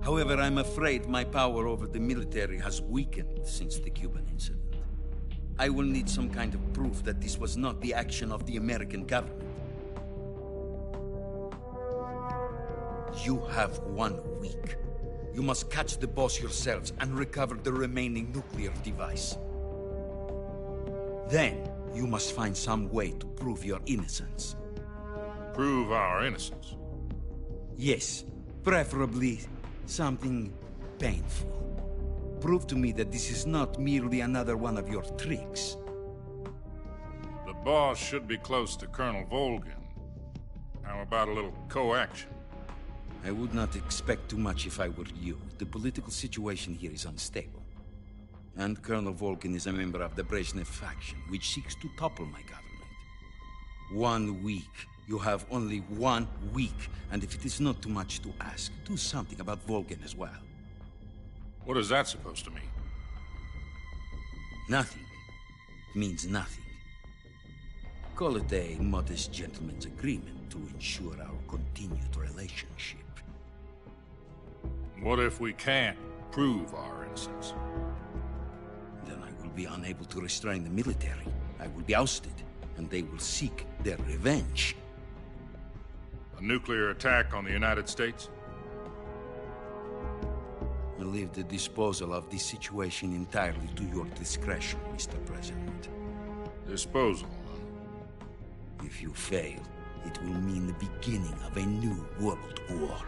However, I'm afraid my power over the military has weakened since the Cuban incident. I will need some kind of proof that this was not the action of the American government. You have 1 week. You must catch the boss yourselves and recover the remaining nuclear device. Then, you must find some way to prove your innocence. Prove our innocence? Yes, preferably something painful. Prove to me that this is not merely another one of your tricks. The boss should be close to Colonel Volgin. How about a little co-action? I would not expect too much if I were you. The political situation here is unstable. And Colonel Volgin is a member of the Brezhnev faction, which seeks to topple my government. 1 week. You have only 1 week, and if it is not too much to ask, do something about Volgin as well. What is that supposed to mean? Nothing. It means nothing. Call it a modest gentleman's agreement to ensure our continued relationship. What if we can't prove our innocence? Then I will be unable to restrain the military. I will be ousted, and they will seek their revenge. A nuclear attack on the United States? I leave the disposal of this situation entirely to your discretion, Mr. President. Disposal? If you fail, it will mean the beginning of a new world war.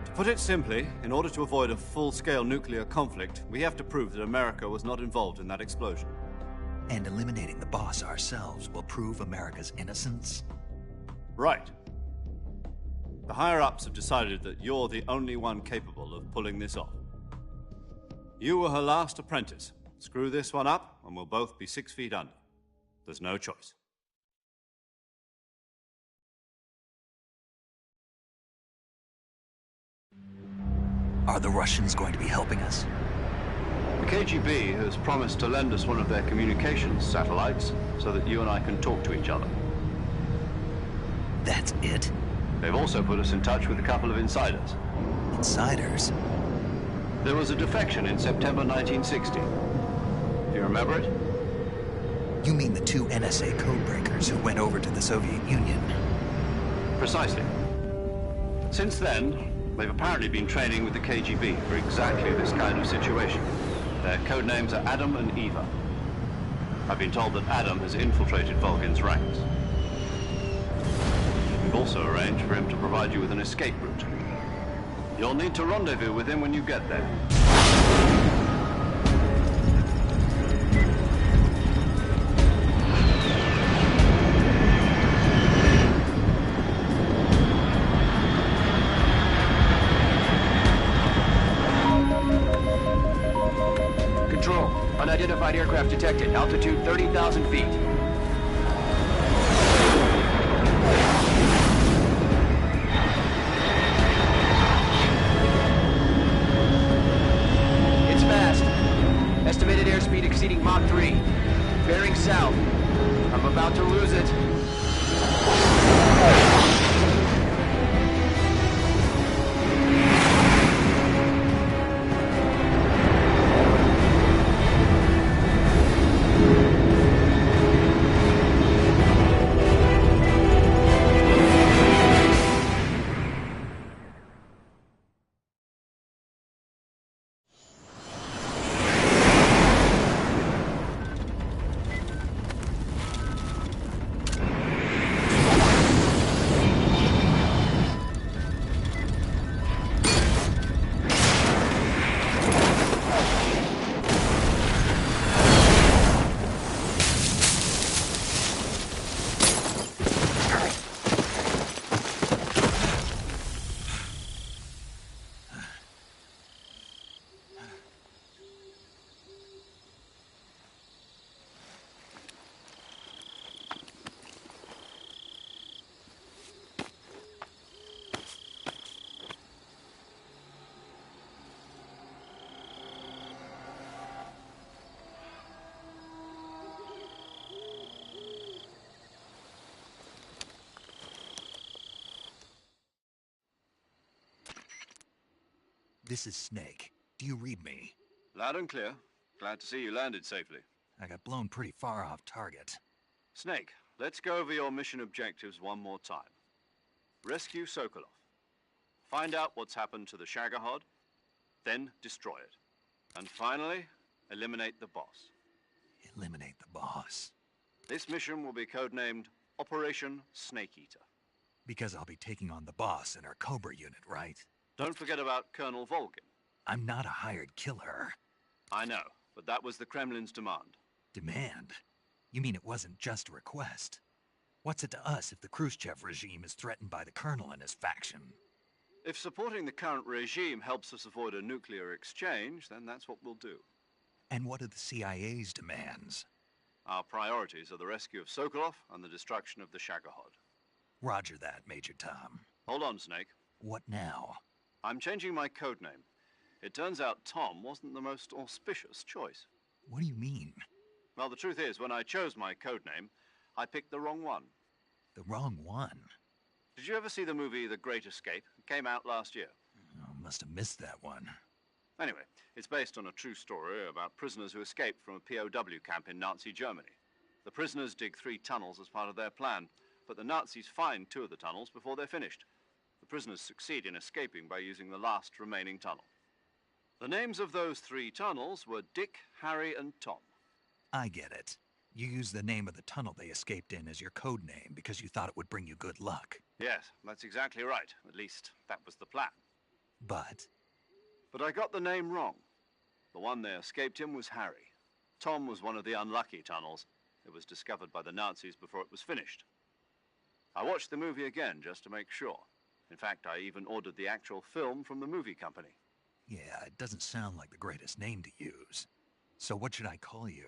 To put it simply, in order to avoid a full-scale nuclear conflict, we have to prove that America was not involved in that explosion. And eliminating the boss ourselves will prove America's innocence? Right. The higher-ups have decided that you're the only one capable of pulling this off. You were her last apprentice. Screw this one up, and we'll both be 6 feet under. There's no choice. Are the Russians going to be helping us? The KGB has promised to lend us one of their communications satellites so that you and I can talk to each other. That's it? They've also put us in touch with a couple of insiders. Insiders? There was a defection in September 1960. Do you remember it? You mean the 2 NSA codebreakers who went over to the Soviet Union? Precisely. Since then, they've apparently been training with the KGB for exactly this kind of situation. Their code names are Adam and Eva. I've been told that Adam has infiltrated Volgin's ranks. We've also arranged for him to provide you with an escape route. You'll need to rendezvous with him when you get there. Control, unidentified aircraft detected. Altitude 30,000 feet. It's fast. Estimated airspeed exceeding Mach 3. Bearing south. I'm about to lose it. This is Snake. Do you read me? Loud and clear. Glad to see you landed safely. I got blown pretty far off target. Snake, let's go over your mission objectives one more time. Rescue Sokolov. Find out what's happened to the Shagohod, then destroy it. And finally, eliminate the boss. Eliminate the boss. This mission will be codenamed Operation Snake Eater. Because I'll be taking on the boss in our Cobra unit, right? Don't forget about Colonel Volgin. I'm not a hired killer. I know, but that was the Kremlin's demand. Demand? You mean it wasn't just a request? What's it to us if the Khrushchev regime is threatened by the Colonel and his faction? If supporting the current regime helps us avoid a nuclear exchange, then that's what we'll do. And what are the CIA's demands? Our priorities are the rescue of Sokolov and the destruction of the Shagohod. Roger that, Major Tom. Hold on, Snake. What now? I'm changing my codename. It turns out Tom wasn't the most auspicious choice. What do you mean? Well, the truth is, when I chose my codename, I picked the wrong one. The wrong one? Did you ever see the movie The Great Escape? It came out last year. Oh, must have missed that one. Anyway, it's based on a true story about prisoners who escaped from a POW camp in Nazi Germany. The prisoners dig 3 tunnels as part of their plan, but the Nazis find 2 of the tunnels before they're finished. The prisoners succeed in escaping by using the last remaining tunnel. The names of those 3 tunnels were Dick, Harry, and Tom. I get it. You used the name of the tunnel they escaped in as your code name because you thought it would bring you good luck. Yes, that's exactly right. At least, that was the plan. But I got the name wrong. The one they escaped in was Harry. Tom was one of the unlucky tunnels. It was discovered by the Nazis before it was finished. I watched the movie again just to make sure. In fact, I even ordered the actual film from the movie company. yeah, it doesn't sound like the greatest name to use. So what should I call you?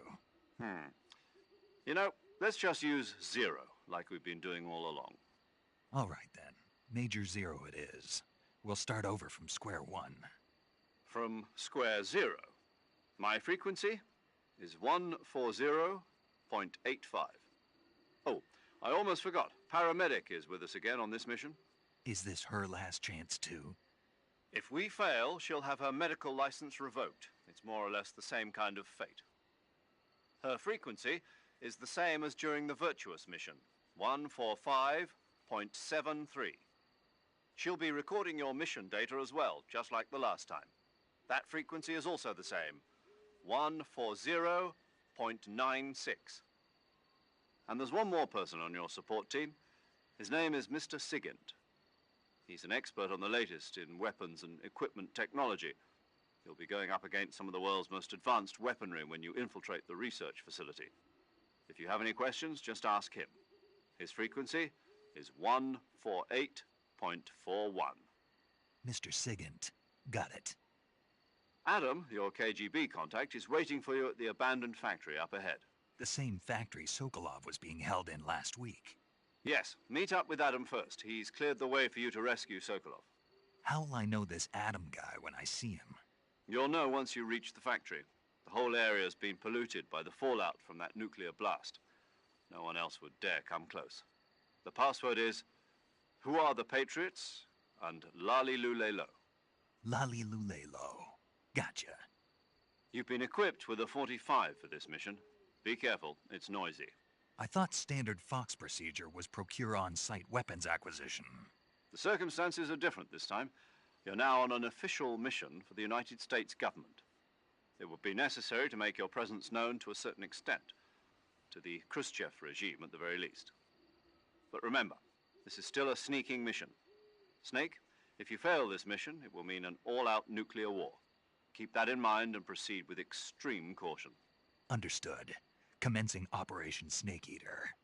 You know, let's just use Zero, like we've been doing all along. All right then. Major Zero it is. We'll start over from square one. From square 0. My frequency is 140.85. Oh, I almost forgot. Paramedic is with us again on this mission. Is this her last chance too? If we fail, she'll have her medical license revoked. It's more or less the same kind of fate. Her frequency is the same as during the Virtuous mission, 145.73. She'll be recording your mission data as well, just like the last time. That frequency is also the same, 140.96. And there's one more person on your support team. His name is Mr. Sigint. He's an expert on the latest in weapons and equipment technology. You'll be going up against some of the world's most advanced weaponry when you infiltrate the research facility. If you have any questions, just ask him. His frequency is 148.41. Mr. Sigint. Got it. Adam, your KGB contact, is waiting for you at the abandoned factory up ahead. The same factory Sokolov was being held in last week. Yes, meet up with Adam first. He's cleared the way for you to rescue Sokolov. How will I know this Adam guy when I see him? You'll know once you reach the factory. The whole area's been polluted by the fallout from that nuclear blast. No one else would dare come close. The password is, "Who are the Patriots?" and Lali Lulelo. Lali Lulelo. Gotcha. You've been equipped with a 45 for this mission. Be careful, it's noisy. I thought standard Fox procedure was procure on-site weapons acquisition. The circumstances are different this time. You're now on an official mission for the United States government. It would be necessary to make your presence known to a certain extent, to the Khrushchev regime at the very least. But remember, this is still a sneaking mission. Snake, if you fail this mission, it will mean an all-out nuclear war. Keep that in mind and proceed with extreme caution. Understood. Commencing Operation Snake Eater.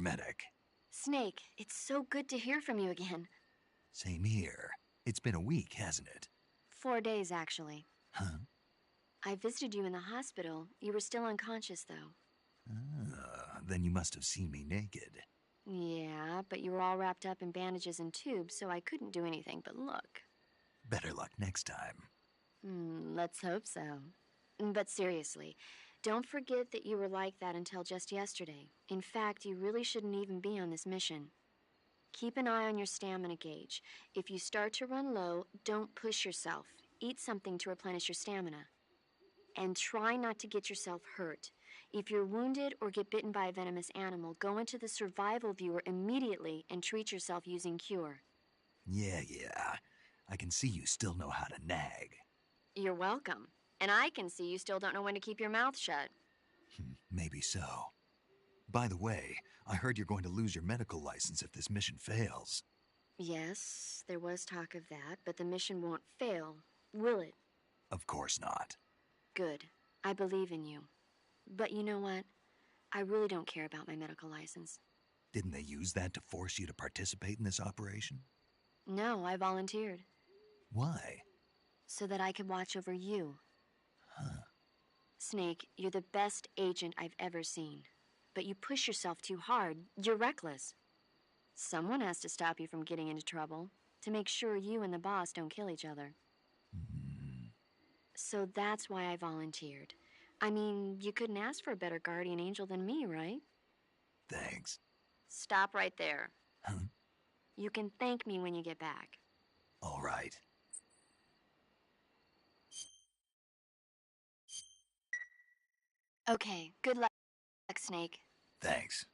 paramedic. Snake, it's so good to hear from you again. Same here. It's been a week, hasn't it? 4 days, actually. Huh? I visited you in the hospital. You were still unconscious, though. Then you must have seen me naked. Yeah, but you were all wrapped up in bandages and tubes, so I couldn't do anything but look. Better luck next time. Let's hope so. But seriously, don't forget that you were like that until just yesterday. In fact, you really shouldn't even be on this mission. Keep an eye on your stamina gauge. If you start to run low, don't push yourself. Eat something to replenish your stamina. And try not to get yourself hurt. If you're wounded or get bitten by a venomous animal, go into the survival viewer immediately and treat yourself using Cure. Yeah. I can see you still know how to nag. You're welcome. And I can see you still don't know when to keep your mouth shut. Maybe so. By the way, I heard you're going to lose your medical license if this mission fails. Yes, there was talk of that, but the mission won't fail, will it? Of course not. Good. I believe in you. But you know what? I really don't care about my medical license. Didn't they use that to force you to participate in this operation? No, I volunteered. Why? So that I could watch over you. Huh. Snake, you're the best agent I've ever seen. But you push yourself too hard. You're reckless. Someone has to stop you from getting into trouble, to make sure you and the boss don't kill each other. So that's why I volunteered. I mean, you couldn't ask for a better guardian angel than me, right? Thanks. Stop right there. Huh? You can thank me when you get back. All right. Okay, good luck, Snake. Thanks.